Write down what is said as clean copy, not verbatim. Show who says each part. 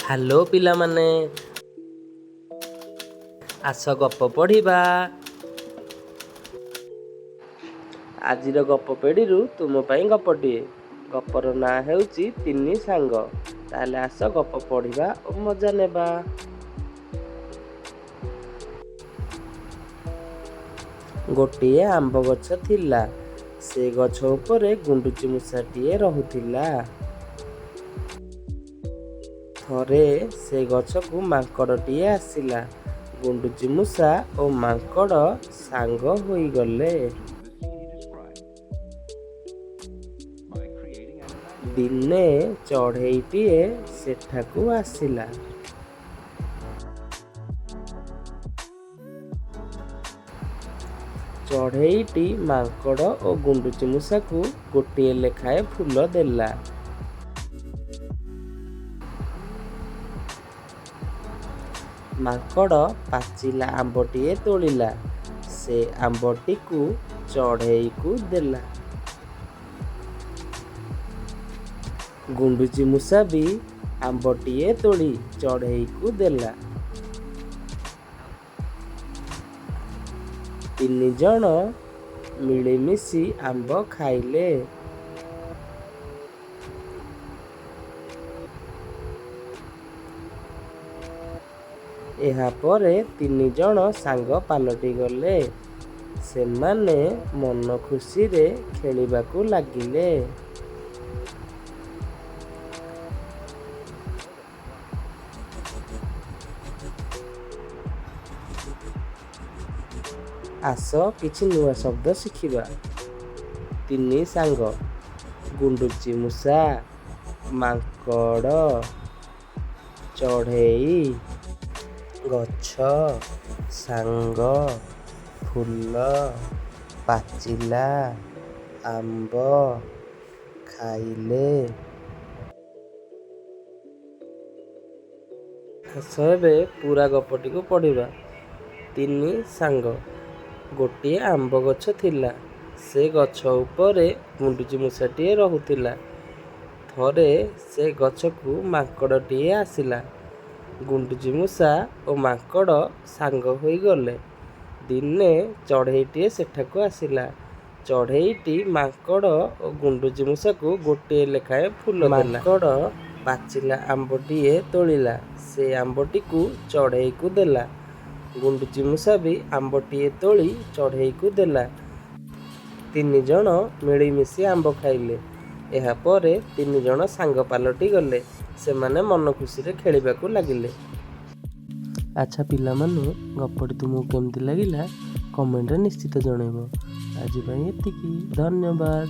Speaker 1: Hello ପିଲାମାନେ, ଆସ ଗପ ପଢ଼ିବା। ଆଜିର ଗପ ପେଢ଼ିରୁ ତୁମ ପାଇଁ ଗପଟିଏ। ଗପର ନାଁ ହେଉଛି ତିନି ସାଙ୍ଗ। ତାହେଲେ ଆସ ଗପ ପଢ଼ିବା ଓ ମଜା ନେବା। ଗୋଟିଏ ଆମ୍ବ ଗଛ ଥିଲା। ସେ ଗଛ ଉପରେ ଗୁଣ୍ଡୁଚି ମୂଷାଟିଏ ରହୁଥିଲା। ଥରେ ସେ ଗଛକୁ ମାଙ୍କଡ଼ଟିଏ ଆସିଲା। ଗୁଣ୍ଡୁଚି ମୂଷା ଓ ମାଙ୍କଡ଼ ସାଙ୍ଗ ହୋଇଗଲେ। ଦିନେ ଚଢ଼େଇଟିଏ ସେଠାକୁ ଆସିଲା। ଚଢ଼େଇଟି ମାଙ୍କଡ଼ ଓ ଗୁଣ୍ଡୁଚି ମୂଷାକୁ ଗୋଟିଏ ଲେଖାଏଁ ଫୁଲ ଦେଲା। ମାଙ୍କଡ଼ ପାଚିଲା ଆମ୍ବଟିଏ ତୋଳିଲା। ସେ ଆମ୍ବଟିକୁ ଚଢ଼େଇକୁ ଦେଲା। ଗୁଣ୍ଡୁଚି ମୂଷା ବି ଆମ୍ବଟିଏ ତୋଳି ଚଢ଼େଇକୁ ଦେଲା। ତିନି ଜଣ ମିଳିମିଶି ଆମ୍ବ ଖାଇଲେ। ଏହାପରେ ତିନି ଜଣ ସାଙ୍ଗ ପାଲଟି ଗଲେ। ସେମାନେ ମନ ଖୁସିରେ ଖେଳିବାକୁ ଲାଗିଲେ। ଆସ କିଛି ନୂଆ ଶବ୍ଦ ଶିଖିବା। ତିନି ସାଙ୍ଗ, ଗୁଣ୍ଡୁଚି ମୂଷା, ମାଙ୍କଡ଼, ଚଢ଼େଇ, ଗଛ, ସାଙ୍ଗ, ଫୁଲ, ପାଚିଲା, ଆମ୍ବ, ଖାଇଲେ। ଆସ ଏବେ ପୁରା ଗପଟିକୁ ପଢ଼ିବା। ତିନି ସାଙ୍ଗ। ଗୋଟିଏ ଆମ୍ବ ଗଛ ଥିଲା। ସେ ଗଛ ଉପରେ ଗୁଣ୍ଡୁଚି ମୂଷାଟିଏ ରହୁଥିଲା। ଥରେ ସେ ଗଛକୁ ମାଙ୍କଡ଼ଟିଏ ଆସିଲା। ଗୁଣ୍ଡୁଚି ମୂଷା ଓ ମାଙ୍କଡ଼ ସାଙ୍ଗ ହୋଇଗଲେ। ଦିନେ ଚଢ଼େଇଟିଏ ସେଠାକୁ ଆସିଲା। ଚଢ଼େଇଟି ମାଙ୍କଡ଼ ଓ ଗୁଣ୍ଡୁଚି ମୂଷାକୁ ଗୋଟିଏ ଲେଖାଏଁ ଫୁଲ ଦେଲା। ମାଙ୍କଡ଼ ପାଚିଲା ଆମ୍ବଟିଏ ତୋଳିଲା। ସେ ଆମ୍ବଟିକୁ ଚଢ଼େଇକୁ ଦେଲା। ଗୁଣ୍ଡୁଚି ମୂଷା ବି ଆମ୍ବଟିଏ ତୋଳି ଚଢ଼େଇକୁ ଦେଲା। ତିନି ଜଣ ମିଳିମିଶି ଆମ୍ବ ଖାଇଲେ। ଏହାପରେ ତିନି ଜଣ ସାଙ୍ଗ ପାଲଟି ଗଲେ। ସେମାନେ ମନ ଖୁସିରେ ଖେଳିବାକୁ ଲାଗିଲେ। ଆଚ୍ଛା ପିଲାମାନେ, ଗପଟି ତୁମକୁ କେମିତି ଲାଗିଲା କମେଣ୍ଟରେ ନିଶ୍ଚିତ ଜଣାଇବ। ଆଜି ପାଇଁ ଏତିକି। ଧନ୍ୟବାଦ।